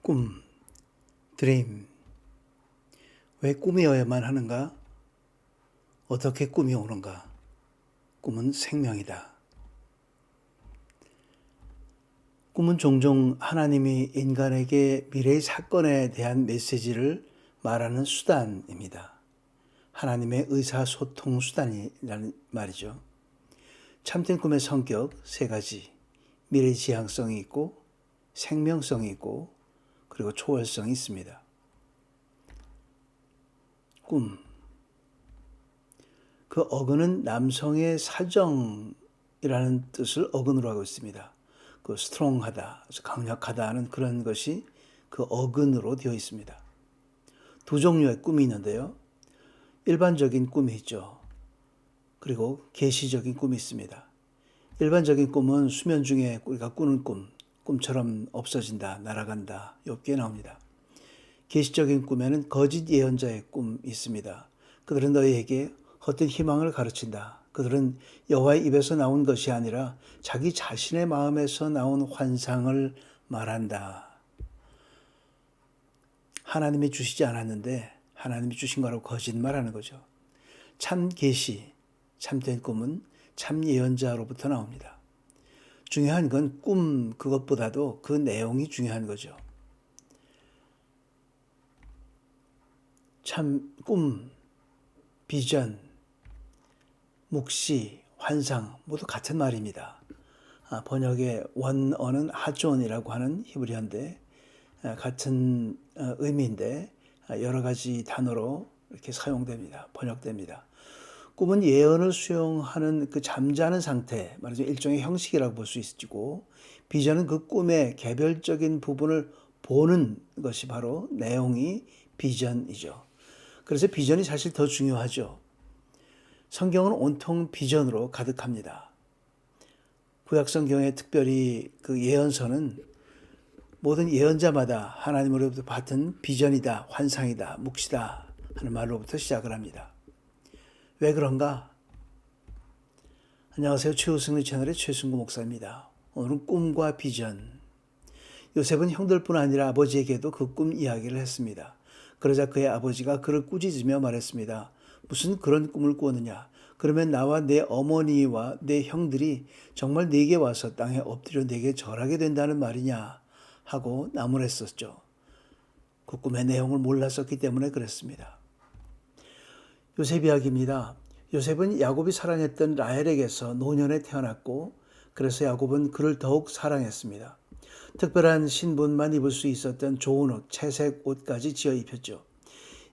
꿈, 드림. 왜 꿈이어야만 하는가? 어떻게 꿈이 오는가? 꿈은 생명이다. 꿈은 종종 하나님이 인간에게 미래의 사건에 대한 메시지를 말하는 수단입니다. 하나님의 의사소통 수단이라는 말이죠. 참된 꿈의 성격 세 가지. 미래 지향성이 있고, 생명성이 있고, 그리고 초월성이 있습니다. 꿈. 그 어근은 남성의 사정이라는 뜻을 어근으로 하고 있습니다. 그 스트롱하다, 강력하다는 그런 것이 그 어근으로 되어 있습니다. 두 종류의 꿈이 있는데요. 일반적인 꿈이 있죠. 그리고 계시적인 꿈이 있습니다. 일반적인 꿈은 수면 중에 우리가 꾸는 꿈처럼 없어진다, 날아간다, 욥기에 나옵니다. 계시적인 꿈에는 거짓 예언자의 꿈이 있습니다. 그들은 너희에게 헛된 희망을 가르친다. 그들은 여호와의 입에서 나온 것이 아니라 자기 자신의 마음에서 나온 환상을 말한다. 하나님이 주시지 않았는데 하나님이 주신 거라고 거짓말하는 거죠. 참 계시, 참된 꿈은 참 예언자로부터 나옵니다. 중요한 건 꿈 그것보다도 그 내용이 중요한 거죠. 참 꿈, 비전, 묵시, 환상 모두 같은 말입니다. 번역의 원어는 하존이라고 하는 히브리어인데 같은 의미인데 여러 가지 단어로 이렇게 사용됩니다. 번역됩니다. 꿈은 예언을 수용하는 그 잠자는 상태, 말하자면 일종의 형식이라고 볼 수 있고, 비전은 그 꿈의 개별적인 부분을 보는 것이 바로 내용이 비전이죠. 그래서 비전이 사실 더 중요하죠. 성경은 온통 비전으로 가득합니다. 구약성경에 특별히 그 예언서는 모든 예언자마다 하나님으로부터 받은 비전이다, 환상이다, 묵시다 하는 말로부터 시작을 합니다. 왜 그런가? 안녕하세요. 최우승리 채널의 최승구 목사입니다. 오늘은 꿈과 비전. 요셉은 형들뿐 아니라 아버지에게도 그 꿈 이야기를 했습니다. 그러자 그의 아버지가 그를 꾸짖으며 말했습니다. 무슨 그런 꿈을 꾸었느냐? 그러면 나와 내 어머니와 내 형들이 정말 네게 와서 땅에 엎드려 네게 절하게 된다는 말이냐? 하고 나무랬었죠. 그 꿈의 내용을 몰랐었기 때문에 그랬습니다. 요셉 이야기입니다. 요셉은 야곱이 사랑했던 라헬에게서 노년에 태어났고 그래서 야곱은 그를 더욱 사랑했습니다. 특별한 신분만 입을 수 있었던 좋은 옷, 채색 옷까지 지어 입혔죠.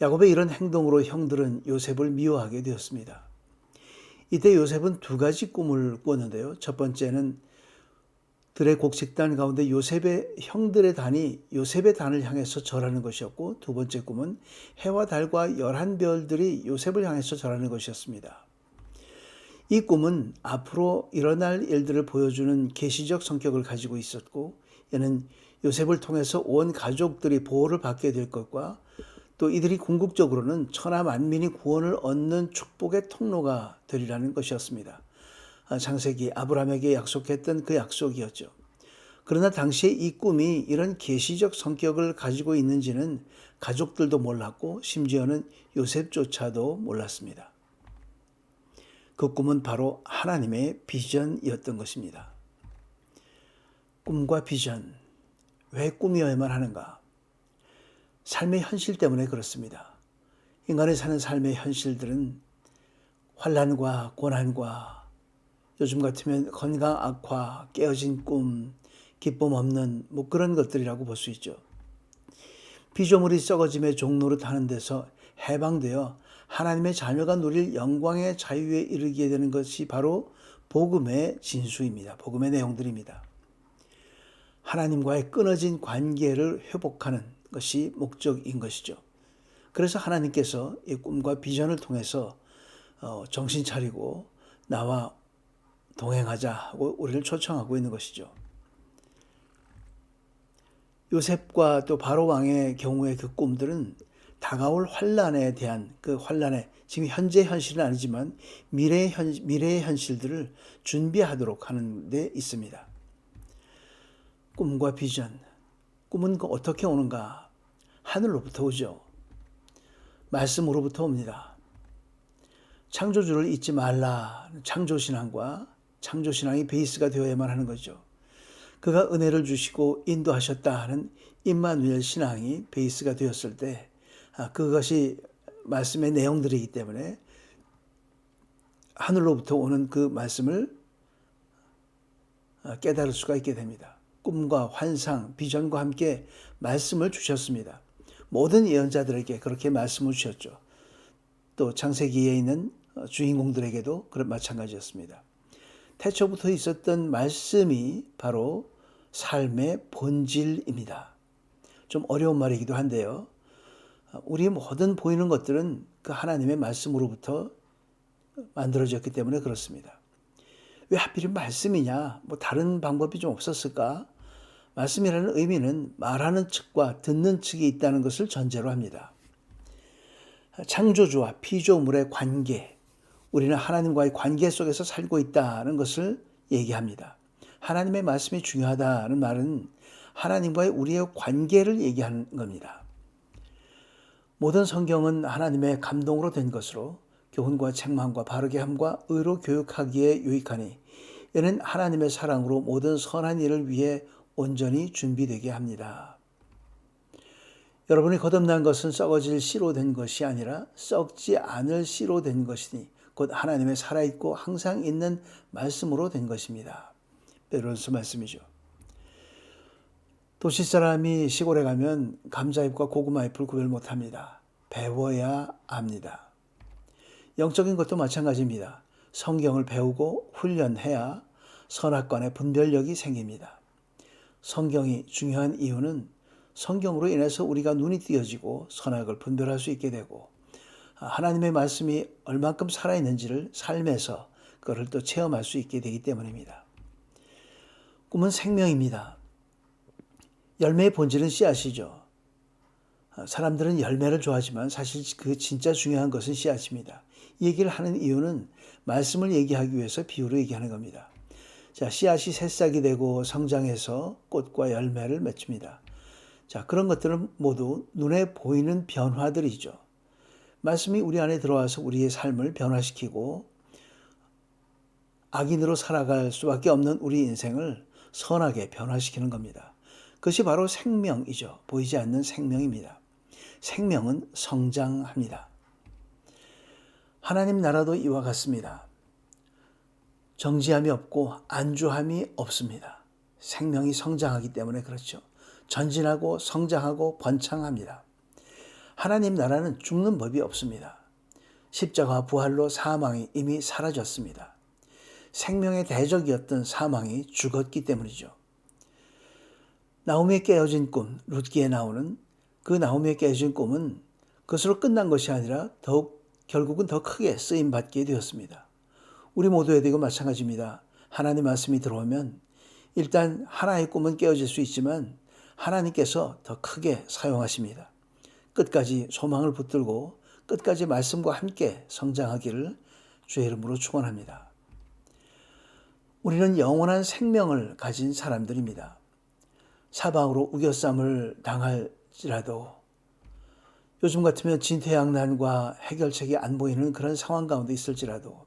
야곱의 이런 행동으로 형들은 요셉을 미워하게 되었습니다. 이때 요셉은 두 가지 꿈을 꿨는데요. 첫 번째는 들의 곡식단 가운데 요셉의 형들의 단이 요셉의 단을 향해서 절하는 것이었고, 두 번째 꿈은 해와 달과 11별들이 요셉을 향해서 절하는 것이었습니다. 이 꿈은 앞으로 일어날 일들을 보여주는 계시적 성격을 가지고 있었고, 이는 요셉을 통해서 온 가족들이 보호를 받게 될 것과 또 이들이 궁극적으로는 천하 만민이 구원을 얻는 축복의 통로가 되리라는 것이었습니다. 창세기 아브라함에게 약속했던 그 약속이었죠. 그러나 당시에 이 꿈이 이런 계시적 성격을 가지고 있는지는 가족들도 몰랐고 심지어는 요셉조차도 몰랐습니다. 그 꿈은 바로 하나님의 비전이었던 것입니다. 꿈과 비전, 왜 꿈이어야만 하는가? 삶의 현실 때문에 그렇습니다. 인간이 사는 삶의 현실들은 환난과 고난과 요즘 같으면 건강 악화, 깨어진 꿈, 기쁨 없는 그런 것들이라고 볼 수 있죠. 피조물이 썩어짐의 종로를 하는 데서 해방되어 하나님의 자녀가 누릴 영광의 자유에 이르게 되는 것이 바로 복음의 진수입니다. 복음의 내용들입니다. 하나님과의 끊어진 관계를 회복하는 것이 목적인 것이죠. 그래서 하나님께서 이 꿈과 비전을 통해서 정신 차리고 나와 동행하자고 우리를 초청하고 있는 것이죠. 요셉과 또 바로 왕의 경우의 그 꿈들은 다가올 환란에 대한 그 환란의 지금 현재 현실은 아니지만 미래의 현실들을 준비하도록 하는 데 있습니다. 꿈과 비전. 꿈은 어떻게 오는가? 하늘로부터 오죠. 말씀으로부터 옵니다. 창조주를 잊지 말라. 창조신앙과 창조신앙이 베이스가 되어야만 하는 거죠. 그가 은혜를 주시고 인도하셨다 하는 임마누엘 신앙이 베이스가 되었을 때 그것이 말씀의 내용들이기 때문에 하늘로부터 오는 그 말씀을 깨달을 수가 있게 됩니다. 꿈과 환상, 비전과 함께 말씀을 주셨습니다. 모든 예언자들에게 그렇게 말씀을 주셨죠. 또 창세기에 있는 주인공들에게도 그런 마찬가지였습니다. 태초부터 있었던 말씀이 바로 삶의 본질입니다. 좀 어려운 말이기도 한데요. 우리 모든 보이는 것들은 그 하나님의 말씀으로부터 만들어졌기 때문에 그렇습니다. 왜 하필 말씀이냐? 다른 방법이 좀 없었을까? 말씀이라는 의미는 말하는 측과 듣는 측이 있다는 것을 전제로 합니다. 창조주와 피조물의 관계, 우리는 하나님과의 관계 속에서 살고 있다는 것을 얘기합니다. 하나님의 말씀이 중요하다는 말은 하나님과의 우리의 관계를 얘기하는 겁니다. 모든 성경은 하나님의 감동으로 된 것으로 교훈과 책망과 바르게 함과 의로 교육하기에 유익하니 이는 하나님의 사랑으로 모든 선한 일을 위해 온전히 준비되게 합니다. 여러분이 거듭난 것은 썩어질 씨로 된 것이 아니라 썩지 않을 씨로 된 것이니 곧 하나님의 살아있고 항상 있는 말씀으로 된 것입니다. 베드로전서 말씀이죠. 도시 사람이 시골에 가면 감자잎과 고구마잎을 구별 못합니다. 배워야 압니다. 영적인 것도 마찬가지입니다. 성경을 배우고 훈련해야 선악관의 분별력이 생깁니다. 성경이 중요한 이유는 성경으로 인해서 우리가 눈이 띄어지고 선악을 분별할 수 있게 되고 하나님의 말씀이 얼만큼 살아있는지를 삶에서 그것을 또 체험할 수 있게 되기 때문입니다. 꿈은 생명입니다. 열매의 본질은 씨앗이죠. 사람들은 열매를 좋아하지만 사실 그 진짜 중요한 것은 씨앗입니다. 이 얘기를 하는 이유는 말씀을 얘기하기 위해서 비유로 얘기하는 겁니다. 자, 씨앗이 새싹이 되고 성장해서 꽃과 열매를 맺습니다. 자, 그런 것들은 모두 눈에 보이는 변화들이죠. 말씀이 우리 안에 들어와서 우리의 삶을 변화시키고 악인으로 살아갈 수밖에 없는 우리 인생을 선하게 변화시키는 겁니다. 그것이 바로 생명이죠. 보이지 않는 생명입니다. 생명은 성장합니다. 하나님 나라도 이와 같습니다. 정지함이 없고 안주함이 없습니다. 생명이 성장하기 때문에 그렇죠. 전진하고 성장하고 번창합니다. 하나님 나라는 죽는 법이 없습니다. 십자가 부활로 사망이 이미 사라졌습니다. 생명의 대적이었던 사망이 죽었기 때문이죠. 나오미의 깨어진 꿈, 룻기에 나오는 그 나오미의 깨어진 꿈은 그것으로 끝난 것이 아니라 결국은 더 크게 쓰임받게 되었습니다. 우리 모두에도 이거 마찬가지입니다. 하나님 말씀이 들어오면 일단 하나의 꿈은 깨어질 수 있지만 하나님께서 더 크게 사용하십니다. 끝까지 소망을 붙들고 끝까지 말씀과 함께 성장하기를 주의 이름으로 축원합니다. 우리는 영원한 생명을 가진 사람들입니다. 사방으로 우겨쌈을 당할지라도 요즘 같으면 진퇴양난과 해결책이 안 보이는 그런 상황 가운데 있을지라도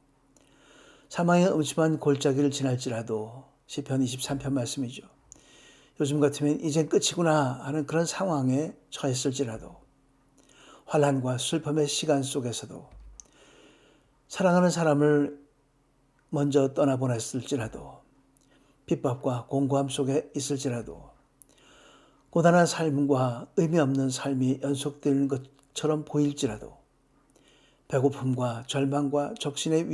사망의 음침한 골짜기를 지날지라도 시편 23편 말씀이죠. 요즘 같으면 이젠 끝이구나 하는 그런 상황에 처했을지라도 환난과 슬픔의 시간 속에서도 사랑하는 사람을 먼저 떠나보냈을지라도 핍박과 공고함 속에 있을지라도 고단한 삶과 의미 없는 삶이 연속되는 것처럼 보일지라도 배고픔과 절망과 적신의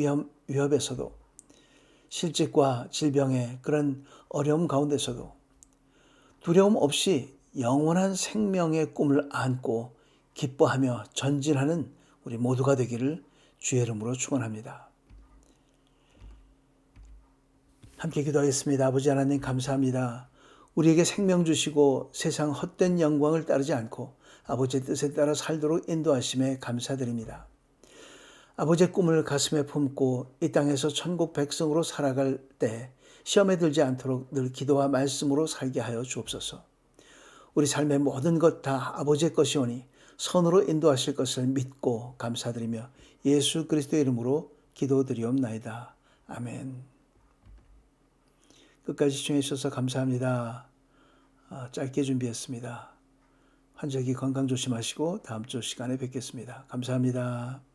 위협에서도 실직과 질병의 그런 어려움 가운데서도 두려움 없이 영원한 생명의 꿈을 안고 기뻐하며 전진하는 우리 모두가 되기를 주의 이름으로 축원합니다. 함께 기도하겠습니다. 아버지 하나님 감사합니다. 우리에게 생명 주시고 세상 헛된 영광을 따르지 않고 아버지의 뜻에 따라 살도록 인도하심에 감사드립니다. 아버지의 꿈을 가슴에 품고 이 땅에서 천국 백성으로 살아갈 때 시험에 들지 않도록 늘 기도와 말씀으로 살게 하여 주옵소서. 우리 삶의 모든 것 다 아버지의 것이오니 선으로 인도하실 것을 믿고 감사드리며 예수 그리스도의 이름으로 기도드리옵나이다. 아멘. 끝까지 시청해 주셔서 감사합니다. 짧게 준비했습니다. 환절기 건강 조심하시고 다음 주 시간에 뵙겠습니다. 감사합니다.